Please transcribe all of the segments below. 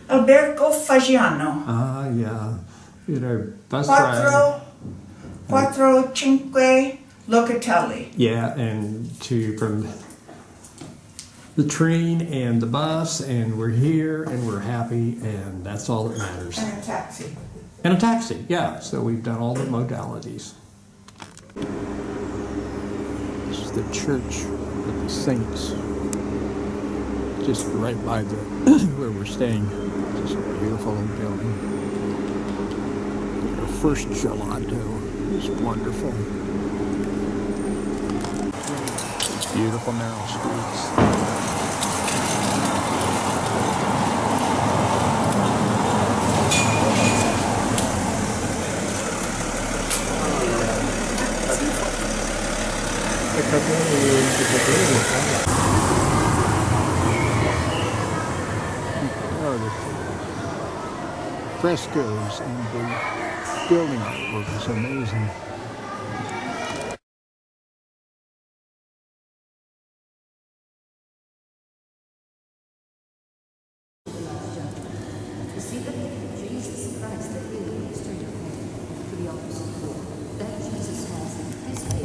Albergo Fagiano. Ah, yeah. We had our bus ride. Quattro Cinque Locatelli. Yeah, and from the train and the bus, and we're here, and we're happy, and that's all that matters. And a taxi. And a taxi, yeah. So we've done all the modalities. This is the Church of the Saints, just right by the where we're staying. Just a beautiful old building. Our first gelato is wonderful. Beautiful narrow streets. Oh, the frescoes and the building artwork is amazing. See the Jesus Christ that healed the street to the opposite wall. That Jesus has this way.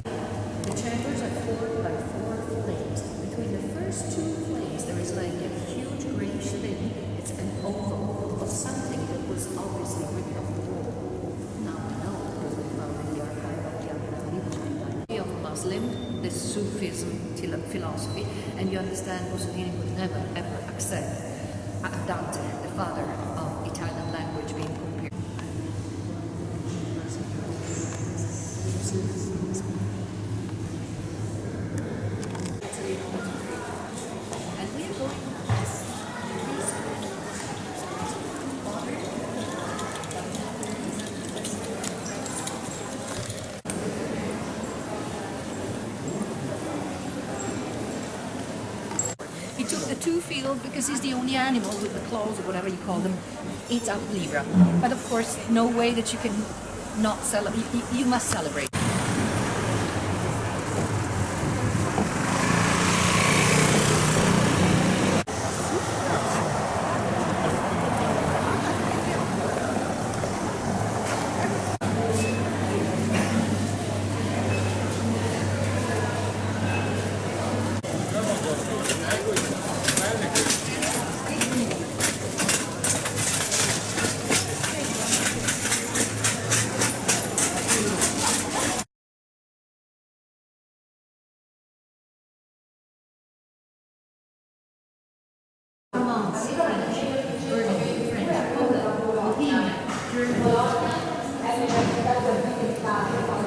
The chambers are formed by 4 flames. Between the first 2 flames, there is like a huge grayish thing. It's an oval of something that was obviously ripped off the wall. Now we know because we found in the archive of the Al-Qaeda of Muslim, the Sufism philosophy, and you understand Mussolini would never ever accept Dante, the father of Italian language, being compared. And we are going He took the 2 field because he's the only animal with the claws or whatever you call them. Eats up Libra. But of course, no way that you can not celebrate. You must celebrate.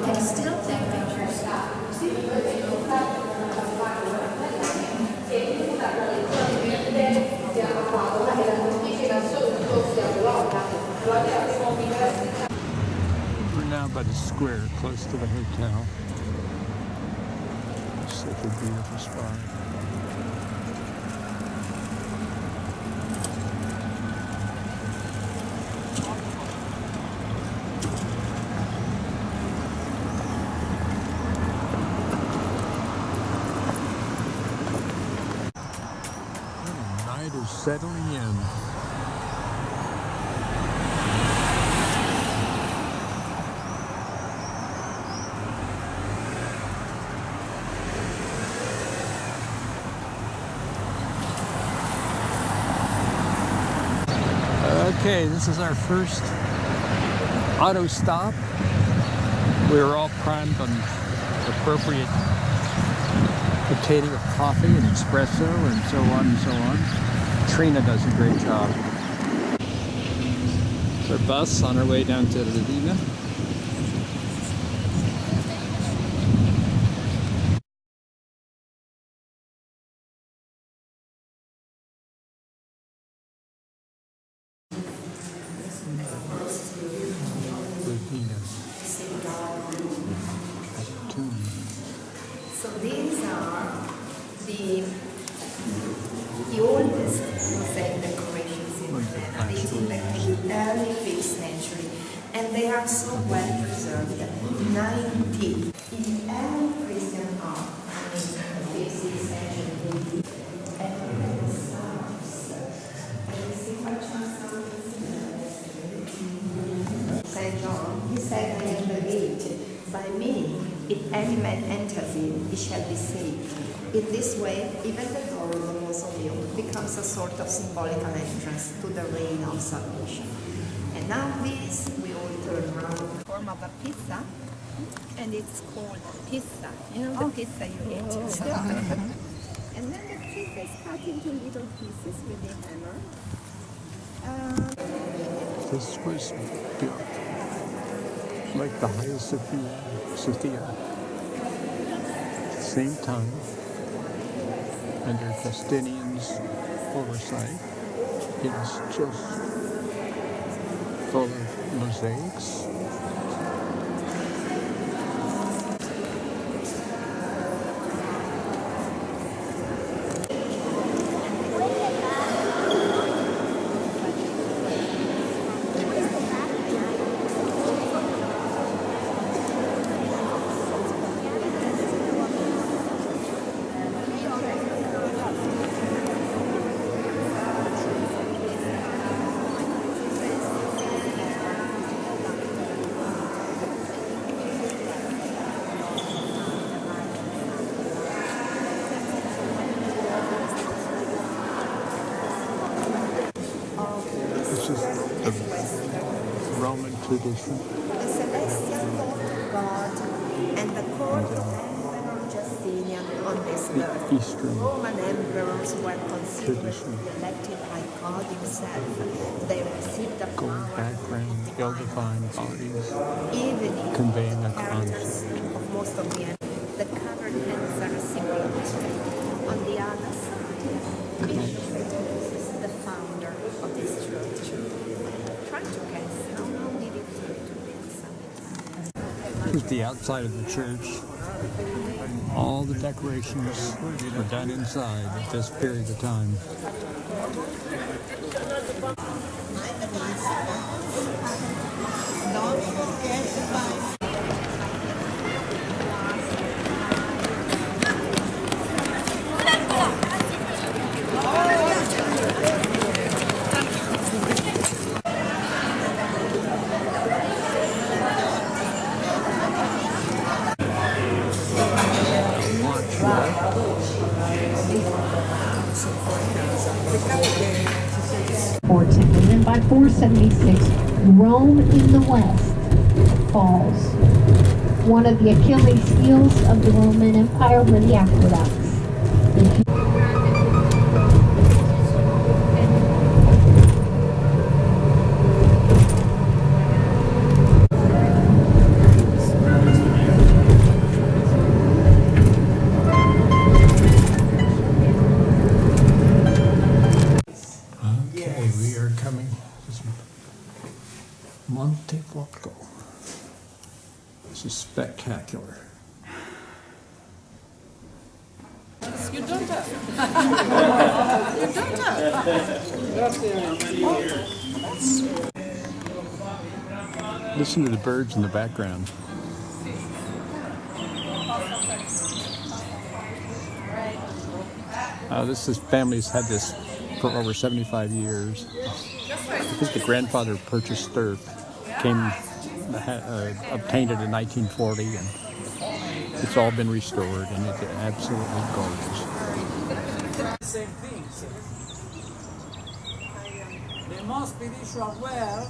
Can still take pictures. We're now by the square, close to the hotel. Such a beautiful spot. The night is settling in. Okay, this is our first auto stop. We were all primed on appropriate potato coffee and espresso and so on and so on. Trina does a great job. It's our bus on our way down to Ladina. So these are the oldest mosaic decorations in Vienna, dating back to the early 5th century, and they are so well preserved. 90 in early Christian art, I mean, 5th century, and the stars. And you see, for example, he said in the gate, by me, if any man enters in, he shall be saved. In this way, even the door of the mausoleum becomes a sort of symbolical entrance to the reign of salvation. And now this, we all turn around in the form of a pizza, and it's called pizza. You know the pizza you eat. And then the pizza is cut into little pieces with a hammer. This was built like the Hagia Sophia. At the same time, under Justinian's oversight, it was just full of mosaics. This is the Roman tradition. The celestial thought of God and the court of Emperor Justinian on this earth. Eastern Roman emperors were considered tradition. elected by God himself. They received the Gold power background, ill-defined bodies, even if conveying a characters concept. of most of the the covered hands are a symbol of strength. On the other side, Bishop Francis, the founder of this church. Try to guess how long did it take to build something? Here's the outside of the church. All the decorations were done inside at this period of time. Don't forget to buy. And then by 476, Rome in the west falls. One of the Achilles heels of the Roman Empire were the aqueducts. Okay, we are coming to Monte Forco. This is spectacular. Your daughter. Your daughter. Listen to the birds in the background. This family's had this for over 75 years. I think the grandfather purchased or obtained it in 1940, and it's all been restored, and it's absolutely gorgeous. Same things. The most spiritual were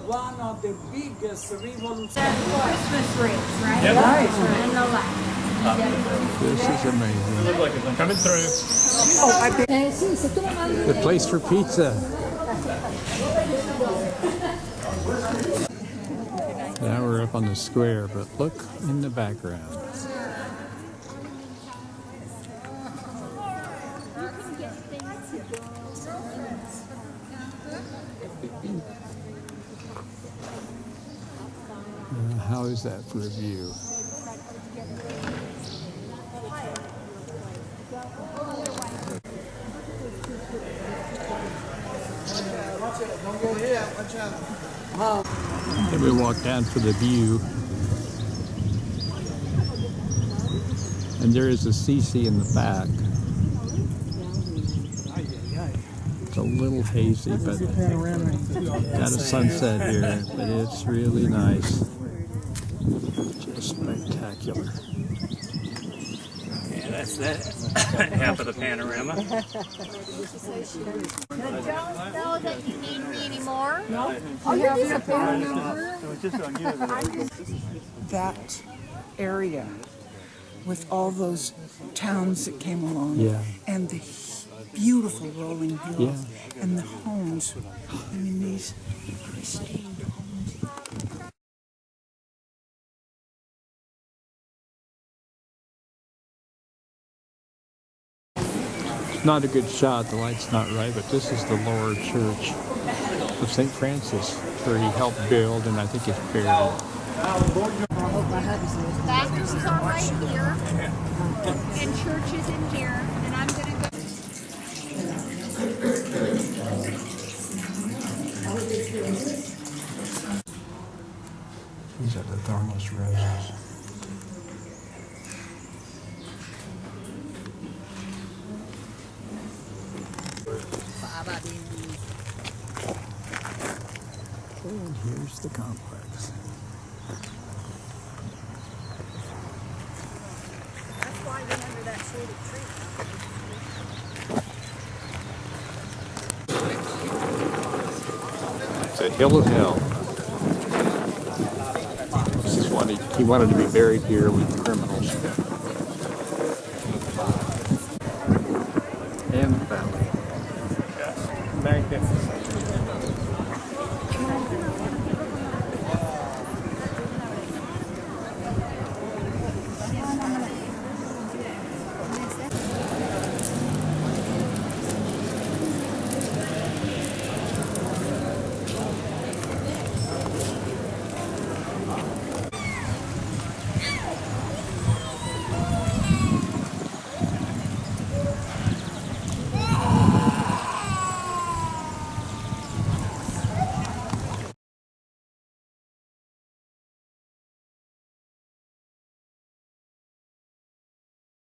one of the biggest revolutions. Christmas wreaths, right? Yep. Right. And the light. This is amazing. Look like I'm coming through. Sì, se tu lo mandi. The place for pizza. Now we're up on the square, but look in the background. How is that for a view? Then we walk down for the view, and there is a CC in the back. It's a little hazy, but got a sunset here, but it's really nice. Just spectacular. Yeah, that's that. Half of the panorama. Don't know that you need me anymore. No. Oh, you're disappointed. That area with all those towns that came along, Yeah. and the beautiful rolling hills, Yeah. and the homes. I mean, these pristine homes. Not a good shot, the light's not right, but this is the lower church of St. Francis, where he helped build, and I think he's buried. Baptist are right here, and church is in here, and I'm gonna go. These are the thornless roses. And here's the complex. That's why we're under that shady tree. It's a hill of hell. This is one he wanted to be buried here with criminals. And the valley. Magnificent.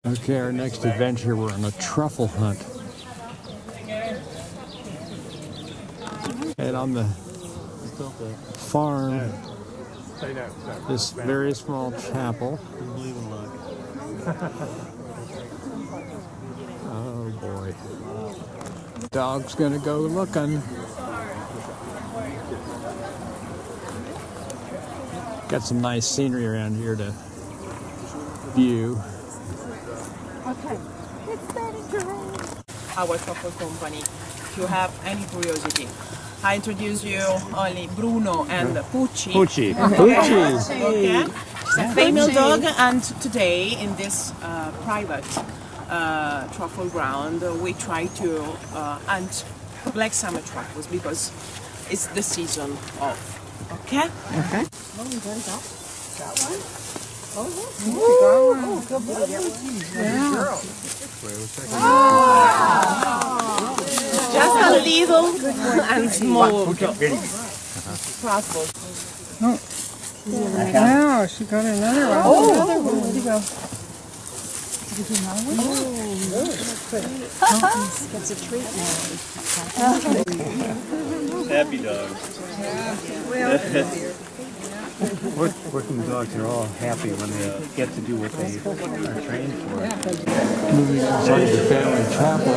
Okay, our next adventure, we're on a truffle hunt. And on the farm, this very small chapel. Oh boy. Dog's gonna go looking. Got some nice scenery around here to view. Okay. It's starting to rain. Our truffle company. If you have any curiosity, I introduce you only Bruno and Pucci. Pucci. Okay. It's a female dog, and today in this private truffle ground, we try to hunt black summer truffles because it's the season of. Okay? Okay. Just a little and small truffle. Wow, she got another one. Oh, another one. Where'd you go? It's a treat now. Happy dogs. Working dogs are all happy when they get to do what they are trained for. Moving inside the family chapel.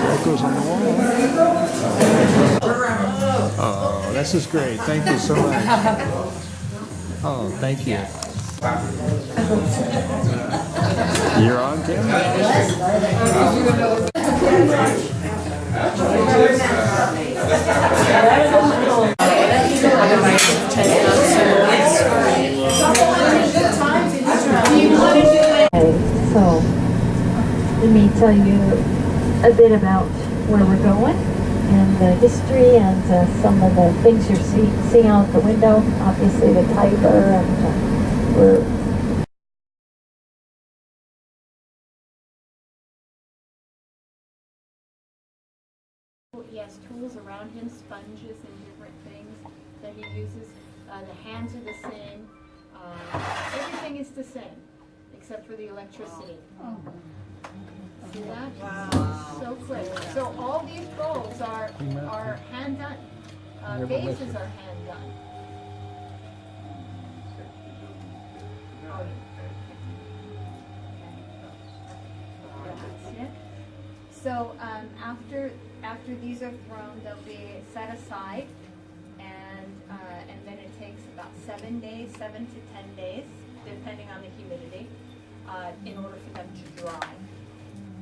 That goes on the wall. Oh, this is great. Thank you so much. Oh, thank you. You're on camera? So, let me tell you a bit about where we're going and the history and some of the things you're seeing out the window. Obviously the Tiber, and we're he has tools around him, sponges and different things that he uses. The hands are the same. Everything is the same, except for the electricity. See that? Wow. So quick. So all these bowls are hand done. Vases are hand done. Oh, yeah. Okay. So after these are thrown, they'll be set aside, and then it takes about 7 days, 7 to 10 days, depending on the humidity, in order for them to dry.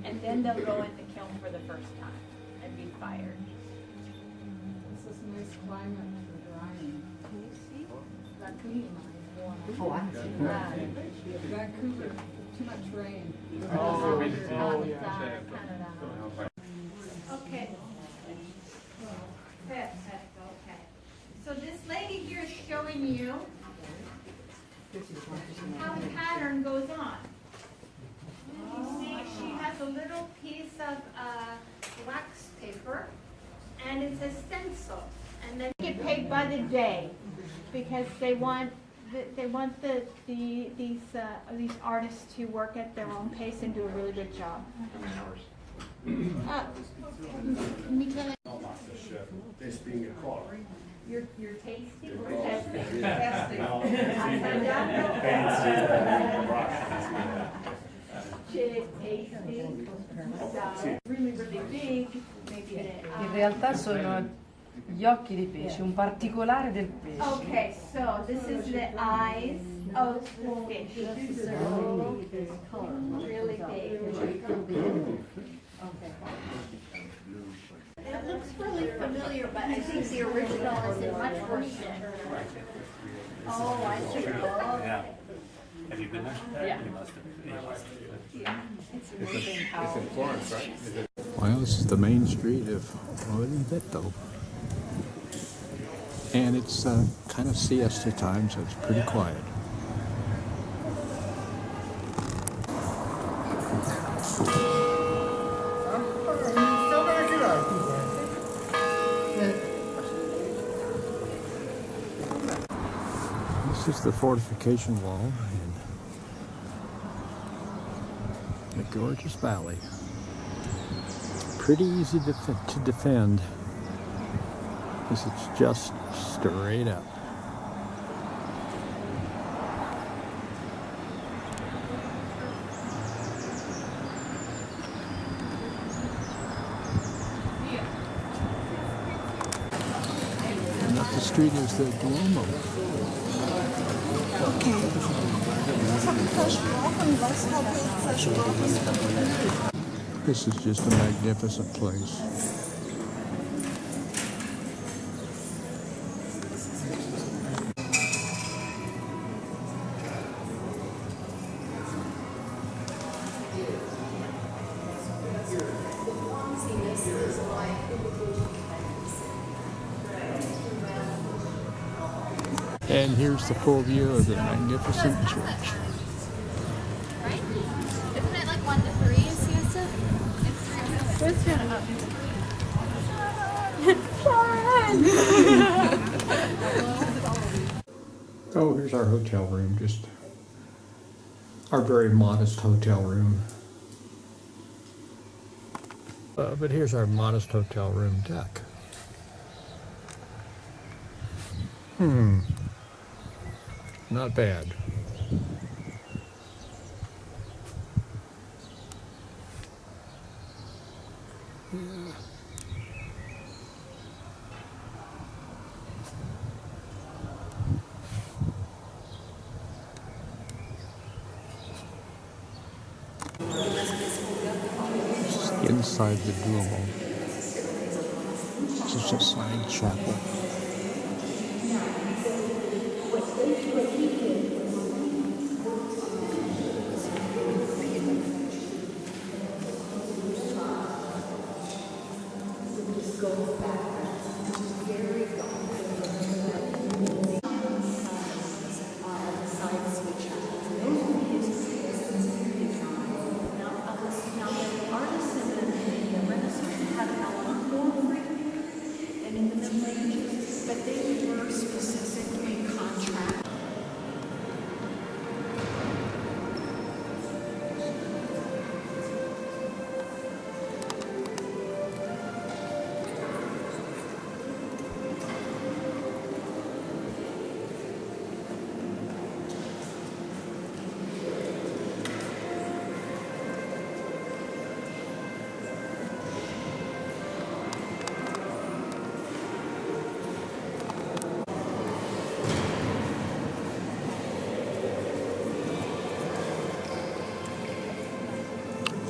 And then they'll go in the kiln for the first time and be fired. This is nice climate for drying. Can you see? Luckily, Oh, I see. Vancouver, too much rain. Okay. Perfect, okay. So this lady here is showing you how the pattern goes on. You see, she has a little piece of wax paper, and it's a stencil. And then they get paid by the day because they want these artists to work at their own pace and do a really good job. You're tasting or testing? Testing. Really, really big. Maybe. In realtà sono gli occhi di pesce, un particolare del pesce. Okay, so this is the eyes of the fish. Really big. It looks really familiar, but I think the original is in much worse shape. Oh, I see. Yeah. Have you been there? Yeah. You must have. Yeah. It's amazing how. It's in Florence, right? Is it? Well, this is the main street of Oliveto. And it's kind of siesta time, so it's pretty quiet. This is the fortification wall in the gorgeous valley. Pretty easy to defend because it's just straight up. And up the street is the Duomo. This is just a magnificent place. And here's the full view of the magnificent church. Right? Isn't it like 1 to 3 in siesta? It's 3 to 5. Oh, here's our hotel room, just our very modest hotel room. But here's our modest hotel room deck. Not bad. Yeah. Inside the Duomo. It's just a side chapel.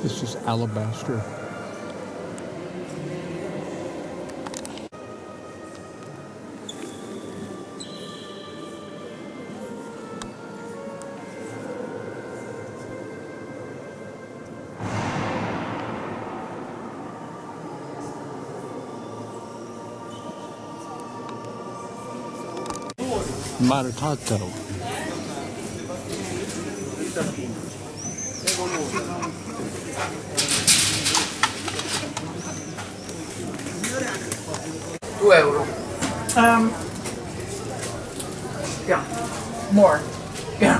This is alabaster. Maritato. €2. Yeah, more. Yeah.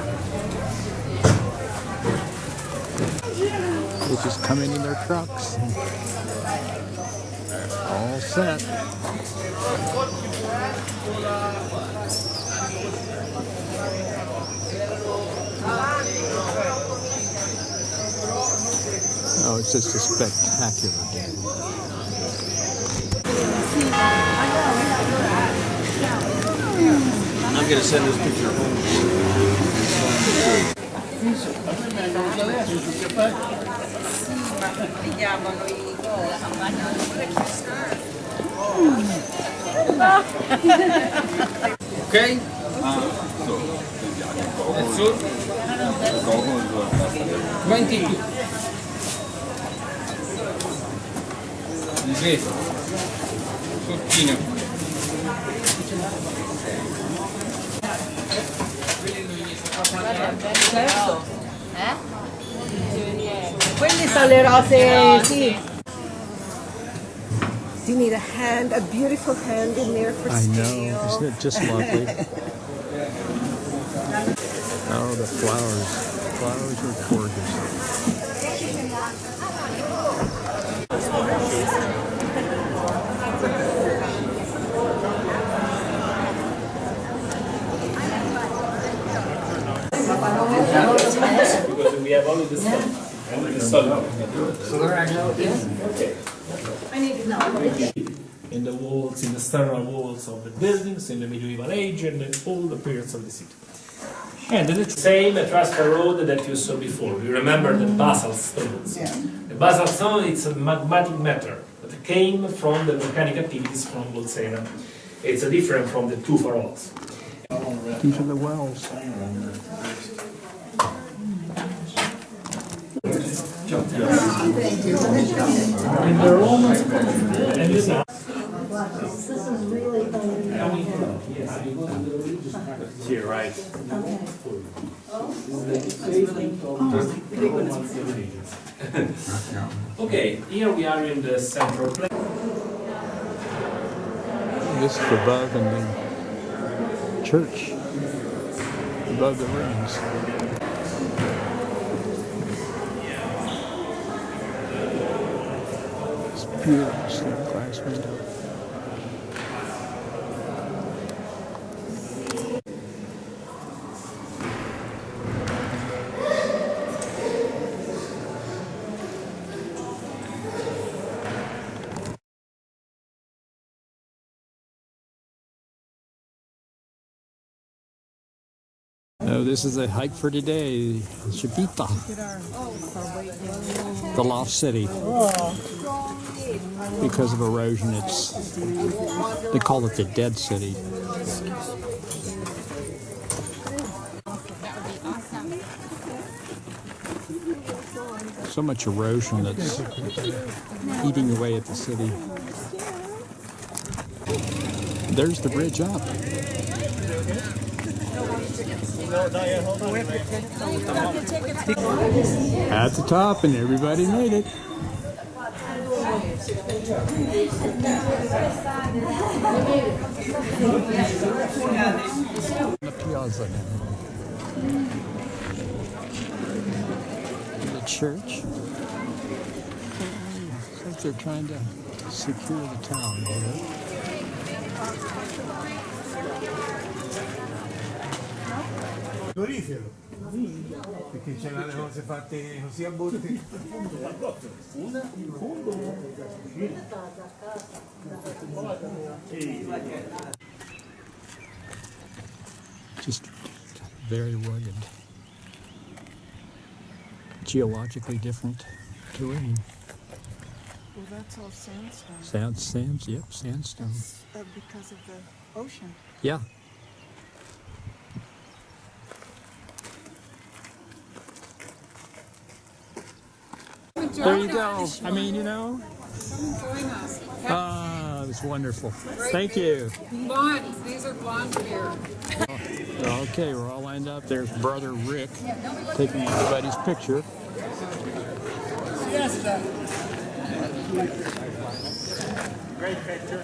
They just come in their trucks. All set. Oh, it's just a spectacular day. I'm going to send this picture home. Okay? That's good. 22. Sì. Sottino. Quelle sono le rose, sì. Do you need a hand, a beautiful hand in there for I know, isn't it just lovely? Oh, the flowers. Flowers are gorgeous. Because we have all of this stuff. In the walls, in the external walls of the buildings, in the medieval age, and in all the periods of the city. And the same transfer road that you saw before. You remember the basalt stones. Yeah. The basalt stone is a magmatic matter that came from the volcanic activities from Bolsena. It's different from the two pharaohs. These are the wells. In the Roman and this This is really here, right? Okay, here we are in the central place. This is above in the church, above the ruins. It's beautiful stained glass window. No, this is a hike for today. Chipita, the lost city. Because of erosion, they call it the dead city. So much erosion that's eating away at the city. There's the bridge up. At the top, and everybody made it. The piazza now. The church. It's like they're trying to secure the town. Perché c'è le cose fatte così a botte. Una in fondo. Just very rugged. Geologically different. terrain. Well, that's all sandstone. Yep, sandstone. Because of the ocean. Yeah. There you go. I mean, you know. Ah, it was wonderful. Thank you. Blonde. These are blonde beer. Okay, we're all lined up. There's Brother Rick taking everybody's picture. Great picture.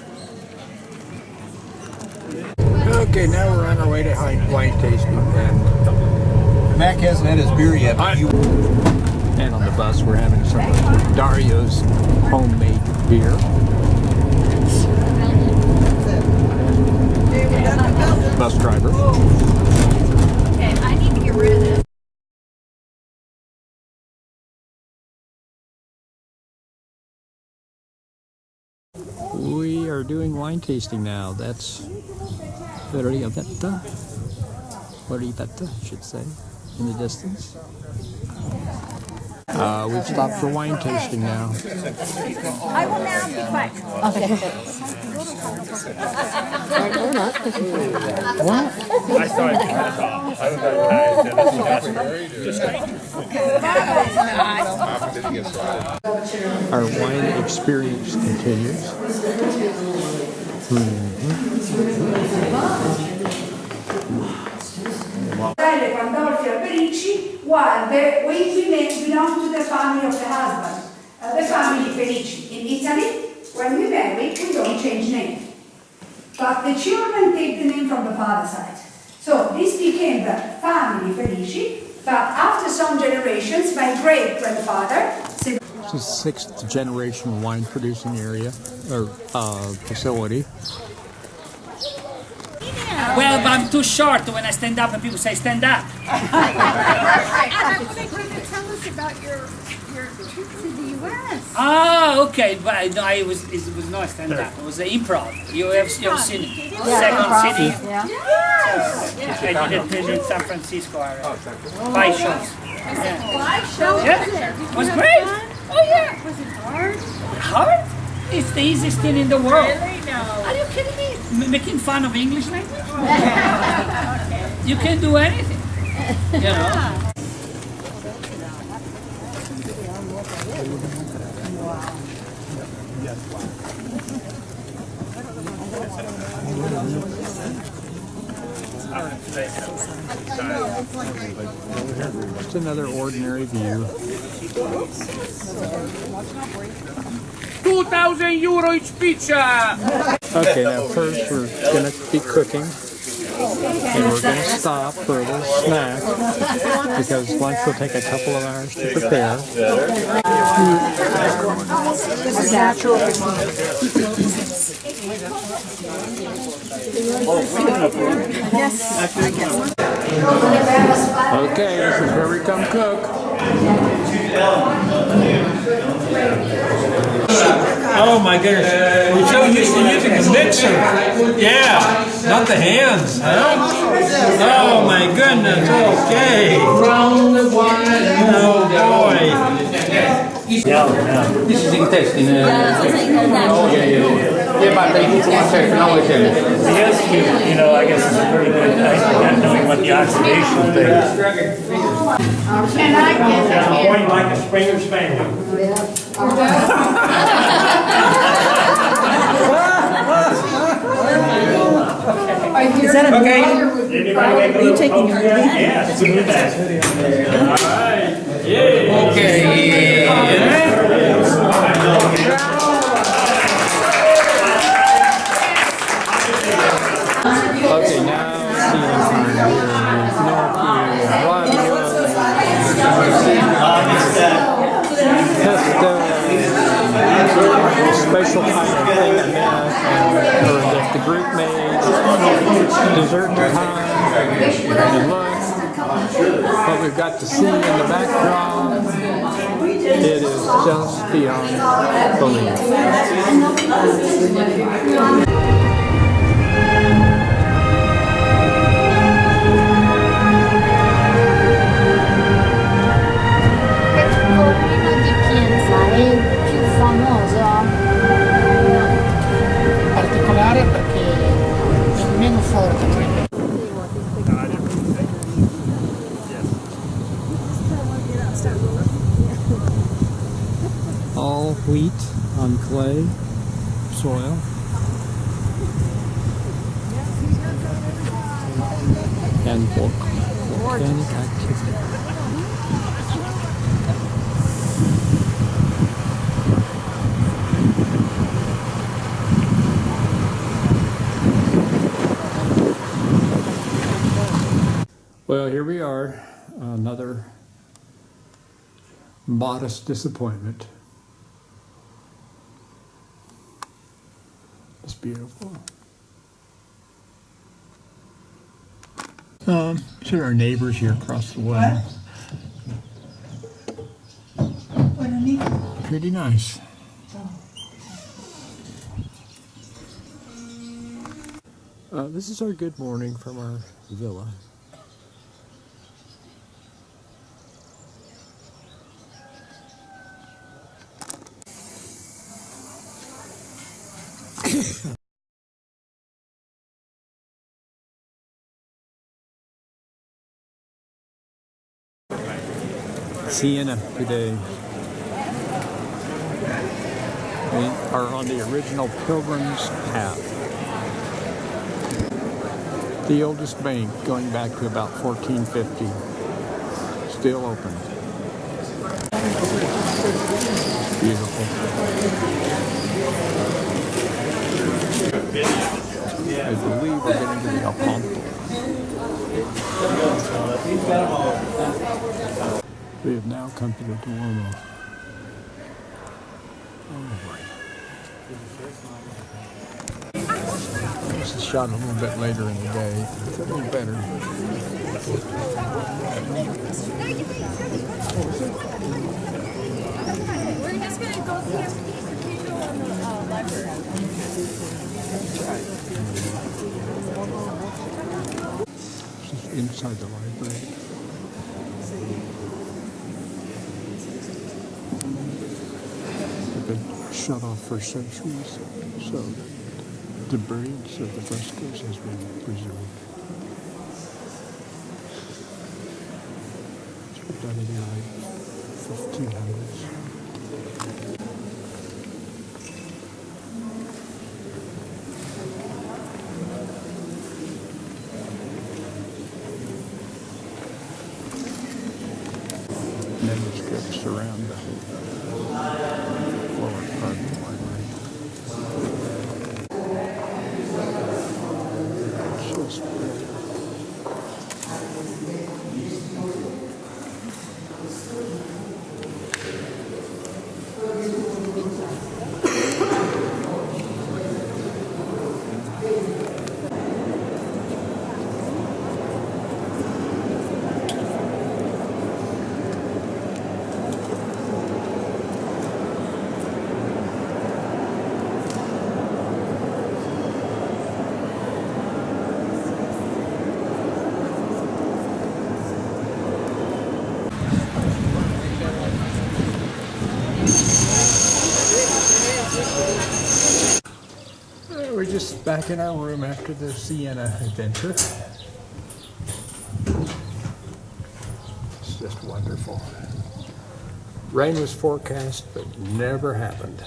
Okay, now we're on our way to wine tasting. And Mac hasn't had his beer yet. And on the bus, we're having some of Dario's homemade beer. Bus driver. Okay, I need to get rid of this. We are doing wine tasting now. That's Variavetta, I should say, in the distance. We've stopped for wine tasting now. I will now be quiet. Okay. What? I saw it. Our wine experience continues. Pandolfi Alberici, while the women belong to the family of the husband, the family Felici. In Italy, when we marry, we don't change name. But the children take the name from the father's side. So this became the family Felici, but after some generations, my great-grandfather... This is sixth generation wine producing area, or facility. Well, but I'm too short when I stand up and people say stand up. I want you to tell us about your trip to the U.S. Ah, okay. But no, it was not stand up. It was an improv. You have seen it. Second City. Yeah. I did it in San Francisco already. 5 shows. Yeah. 5 shows? Yeah. It was great. Oh yeah. Was it hard? Hard? It's the easiest thing in the world. Really? No. Are you kidding me? Making fun of English language? Okay. You can do anything. You know. It's another ordinary view. 2,000 euro each pizza! Okay, now first we're going to be cooking. And we're going to stop for a little snack because lunch will take a couple of hours to prepare. Okay, this is where we come cook. Oh my goodness. You're so used to using the mixer. Yeah, not the hands. Huh? Oh my goodness. Okay. Oh boy. This is intestine. Oh, yeah. Yeah, but they need to check now again. Yes, you know, I guess it's a pretty good not knowing what the oxidation thing is. Can I get Going like a Springer Spaniel. Is that a Okay. Are you taking your video? Yeah, it's a good bag. All right. Yeah. Okay. Okay, now seeing pesto, special kind of thing that the group made, dessert time, and lunch. What we've got to see in the background, it is just beyond belief. Petrolino di Pienza. all wheat on clay soil. And volcanic activity. Well, here we are, another modest disappointment. It's beautiful. These are our neighbors here across the way. Pretty nice. This is our good morning from our villa. Siena today. We are on the original Pilgrim's Path. The oldest bank going back to about 1450. Still open. Beautiful. I believe we're getting to the El Ponto. We have now come to the Duomo. Oh boy. This is shot a little bit later in the day. It's a little better. We're just going to go see the cathedral and the library. This is inside the library. They've been shut off for centuries, so the brilliance of the frescoes has been preserved. It's done in the early 1500s. Manuscripts around the lower part of the library. Just brilliant. We're just back in our room after the Siena adventure. It's just wonderful. Rain was forecast, but never happened.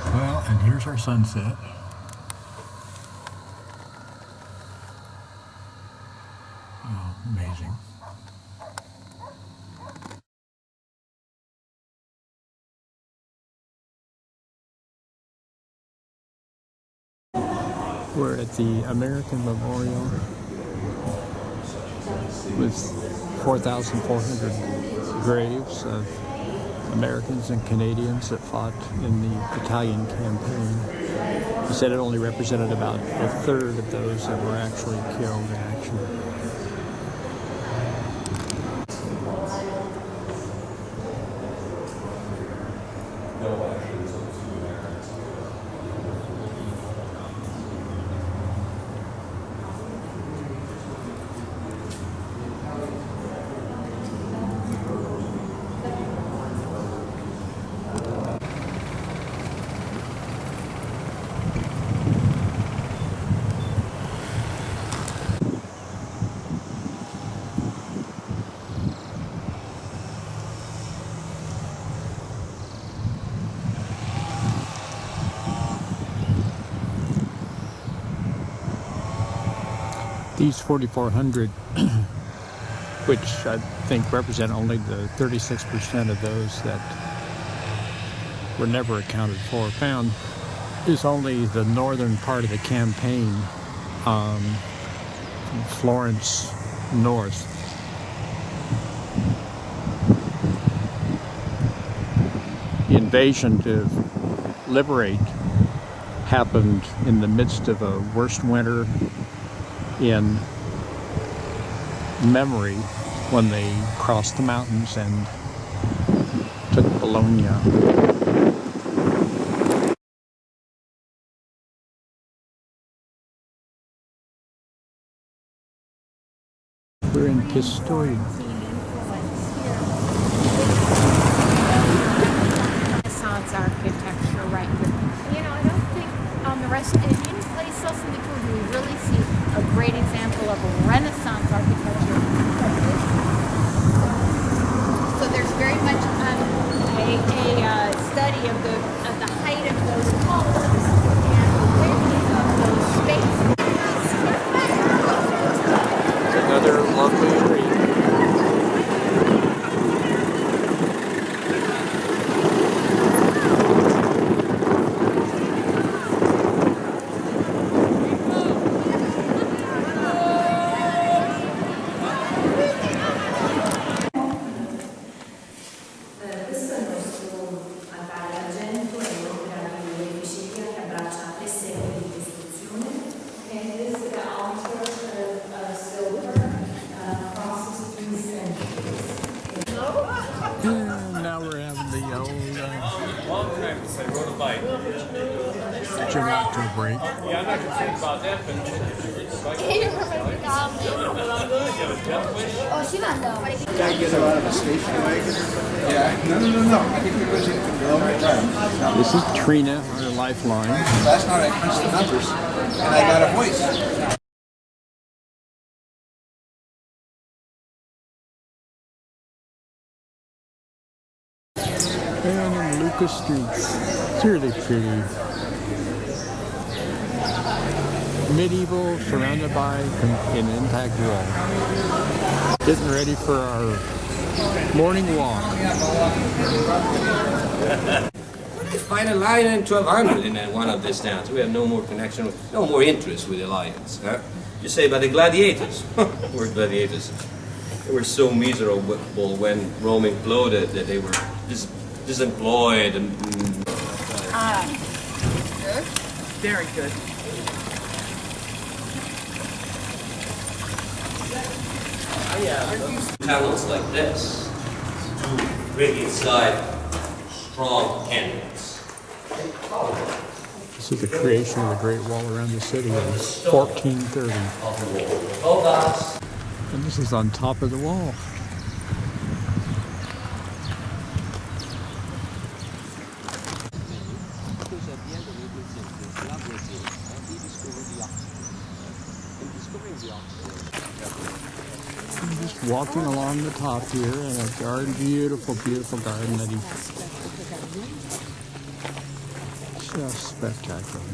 Well, and here's our sunset. Oh, amazing. We're at the American Memorial with 4,400 graves of Americans and Canadians that fought in the Italian campaign. He said it only represented about a third of those that were actually killed in action. these 4,400, which I think represent only the 36% of those that were never accounted for, found is only the northern part of the campaign, from Florence north. The invasion to liberate happened in the midst of a worst winter in memory, when they crossed the mountains and took Bologna. We're in Pistoia. Renaissance architecture right here. You know, I don't think on the rest, any place else in the tour do we really see a great example of a Renaissance architecture. So there's very much a study of the height of those columns and the width of those spaces. Another lovely street. Questo è il nostro altare argento, è un'opera di Efficeria che abbraccia 3 secoli di costruzione. And this altar of silver crosses 3 centuries. And now we're having the old Long time since I rode a bike. gelato break. Yeah, I'm not concerned about that, but Can I get her out of the station wagon? Yeah. No. I think it goes in. This is Trina, our lifeline. Last night I crunched the numbers and I got a voice. And in Lucas Streets. It's really pretty. Medieval, surrounded by an intact wall. Getting ready for our morning walk. Find a line in 1200 in one of these towns. We have no more connection, no more interest with the lions. Huh? You say, but the gladiators, we're gladiators. They were so miserable when Rome imploded that they were disemployed and. Good. Very good. Tunnels like this to bring inside strong cannons. This is the creation of the Great Wall around the city in 1430. And this is on top of the wall. I'm just walking along the top here in a garden, beautiful, beautiful garden that he just spectacular.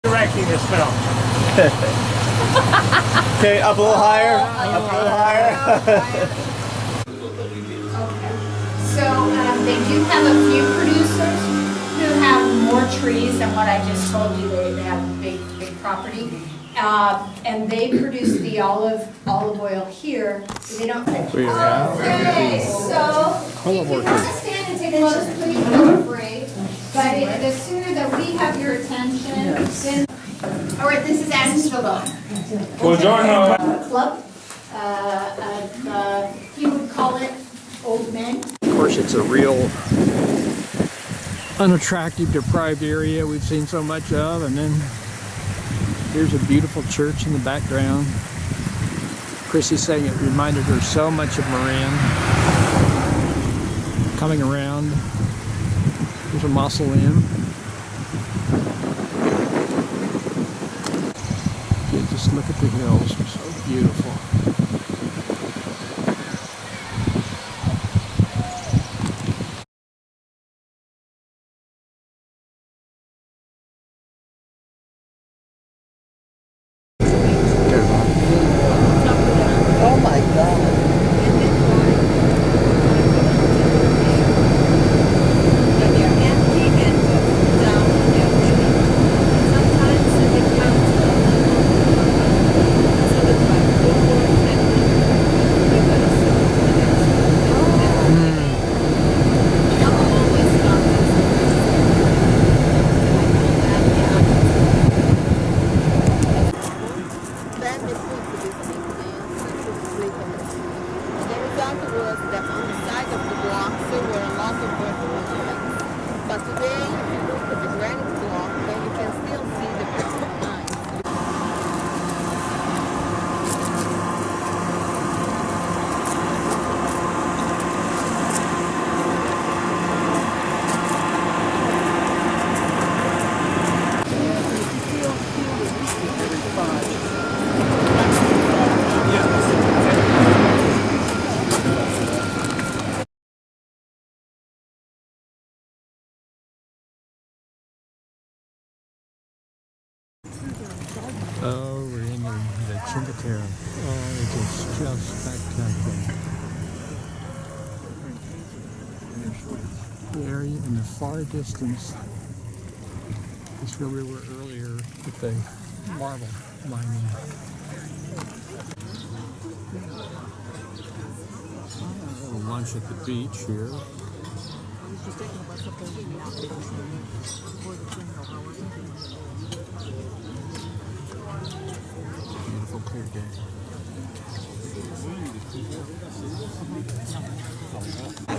Directing this film. Okay, up a little higher. Up a little higher. So they do have a few producers who have more trees than what I just told you. They have big property. And they produce the olive oil here. They don't. Okay, so you can stand and take photos, please feel free. But the sooner that we have your attention, then. All right, this is Angelo. Buongiorno. Club. He would call it old men. Of course, it's a real unattractive, deprived area we've seen so much of, and then here's a beautiful church in the background. Chrissy's saying it reminded her so much of Moran. Coming around, there's a mausoleum. You just look at the hills, they're so beautiful. Oh my God. But today, if you look at the granite block, then you can still see the crystal lines. Oh, we're in the Cinque Terre. Oh, it is just spectacular. The area in the far distance is where we were earlier with the marble mining. Lunch at the beach here. Beautiful clear day.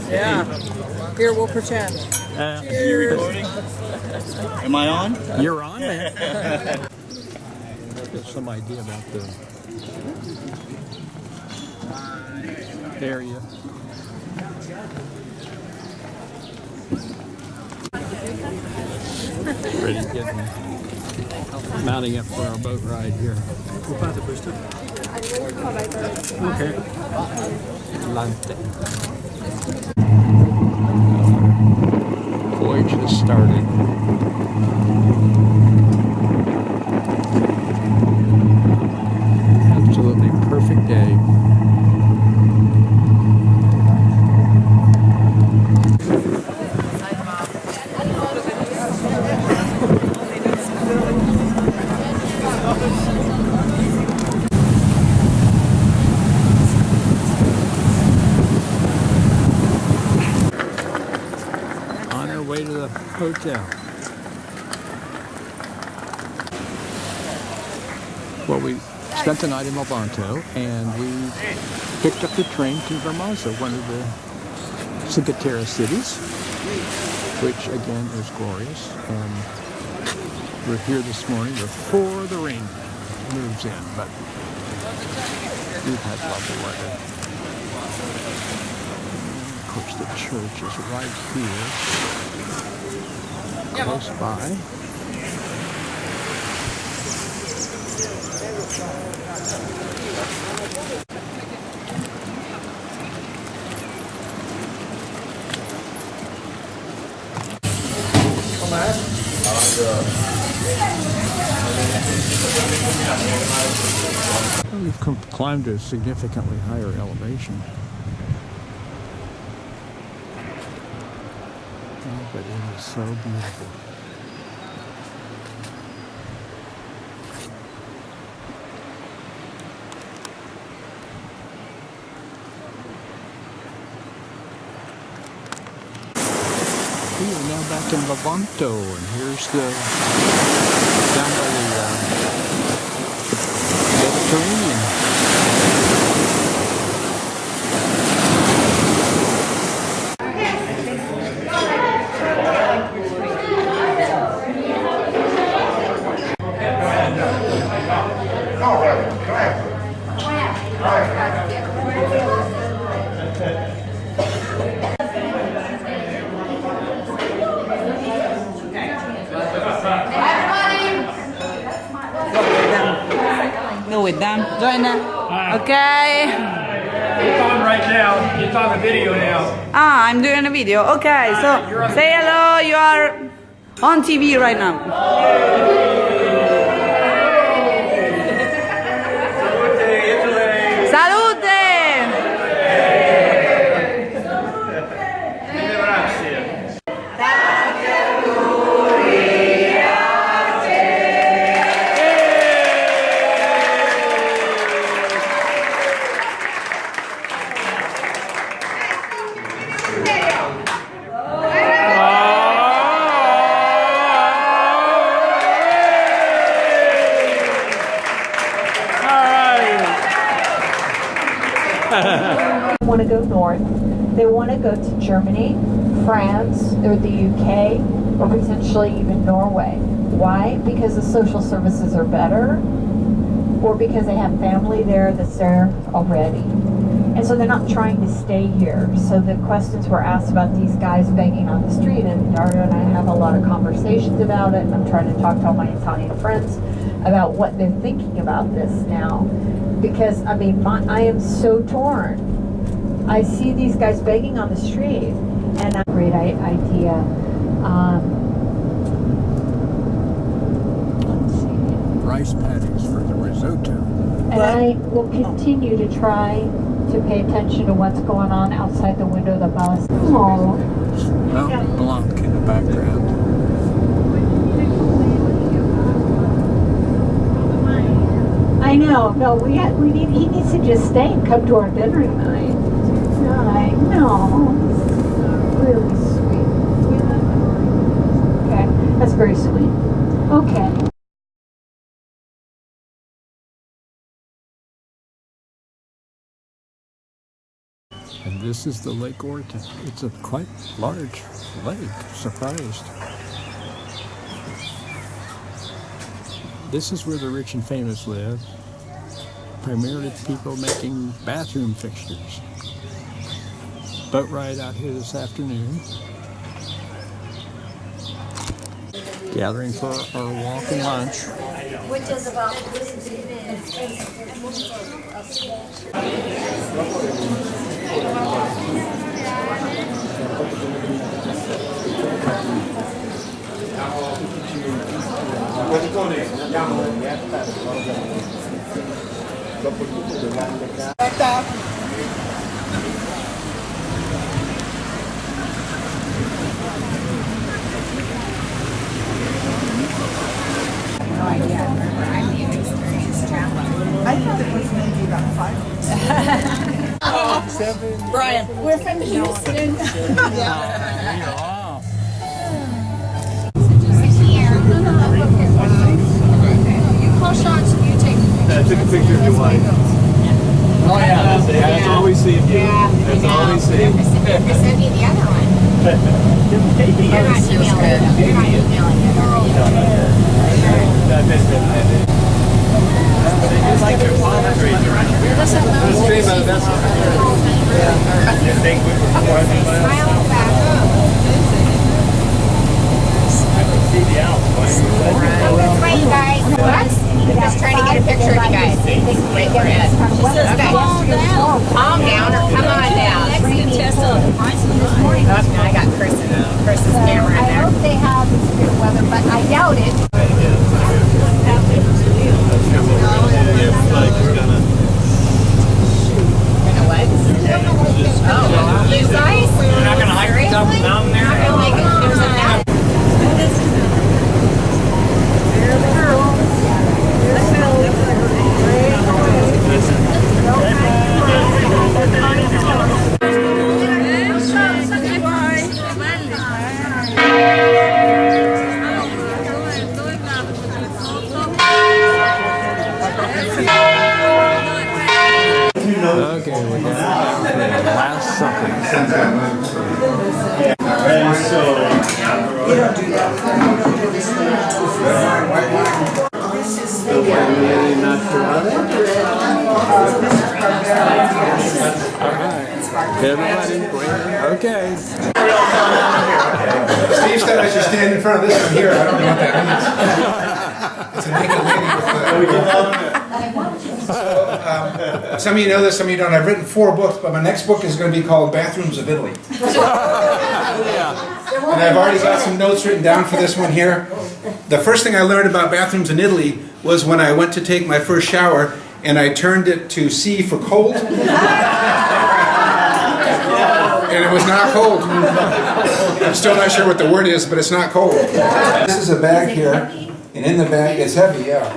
Yeah. Here, we'll pretend. Cheers. Am I on? You're on, man. Get some idea about the area. Ready to get mounting up for our boat ride here. Okay. Lante. Voyage has started. Absolutely perfect day. On our way to the hotel. Well, we spent the night in Levanto and we picked up the train to Vermazzo, one of the Cinque Terre cities, which again is glorious. And we're here this morning before the rain moves in, but we've had lovely weather. And of course, the church is right here, close by. We've climbed to a significantly higher elevation. Oh, but it is so beautiful. We are now back in Levanto, and here's the down by the Mediterranean. Go with them. Join them. Okay. You're on right now. You're on the video now. Ah, I'm doing a video. Okay, so say hello. You are on TV right now. Want to go north. They want to go to Germany, France, or the UK, or potentially even Norway. Why? Because the social services are better, or because they have family there that's there already. And so they're not trying to stay here. So the questions were asked about these guys begging on the street, and Dario and I have a lot of conversations about it, and I'm trying to talk to all my Italian friends about what they're thinking about this now. Because, I mean, I am so torn. I see these guys begging on the street, and a great idea. Let's see. Rice patties for the risotto. And I will continue to try to pay attention to what's going on outside the window of the bus. Oh. Mount Blanc in the background. I know. No, he needs to just stay and come to our dinner tonight. I know. Really sweet. Okay, that's very sweet. Okay. And this is the Lake Orton. It's a quite large lake. Surprised. This is where the rich and famous live. Primarily people making bathroom fixtures. Boat ride out here this afternoon. Gathering for our walk and lunch. Which is about I thought it was maybe about 5. Brian, we're from Houston. You call shots and you take I took a picture of your wife. Oh yeah, that's all we see of you. That's all we see. Send me the other one. You're not emailing it. You're not emailing it. It's like your poetry. Smile back. That's right, you guys. What? Just trying to get a picture of you guys. Wait for it. Okay. Calm down or come on down. I got Chris's camera in there. I hope they have good weather, but I doubt it. You guys? You're not going to hike the top of the mountain there? Okay, we're down for the Last Supper. And so, You don't do that. This is the Everybody, okay. Steve said I should stand in front of this one here. I don't know what that means. It's a naked lady with Some of you know this, some of you don't. I've written 4 books, but my next book is going to be called Bathrooms of Italy. And I've already got some notes written down for this one here. The first thing I learned about bathrooms in Italy was when I went to take my first shower and I turned it to C for cold. And it was not cold. I'm still not sure what the word is, but it's not cold. This is a bag here, and in the bag, it's heavy, yeah.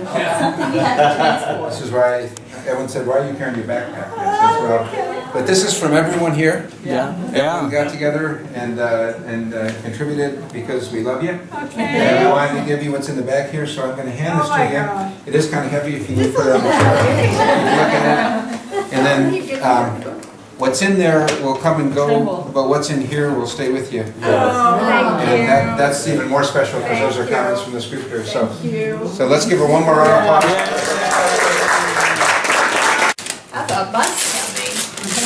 This is why everyone said, "Why are you carrying your backpack?" I said, well, but this is from everyone here. Yeah. Everyone got together and contributed because we love you. Okay. And we wanted to give you what's in the back here, so I'm going to hand this to you. It is kind of heavy if you need to put it on the floor. Look at it. And then what's in there will come and go, but what's in here will stay with you. And that's even more special because those are comments from the scripture. So let's give her one more round of applause. That's a bus coming.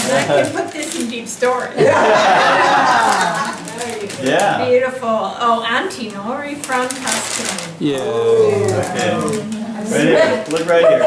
I can put this in deep storage. Yeah. Beautiful. Oh, Antinori from Tuscany. Yeah. Okay. Right here. Look right here.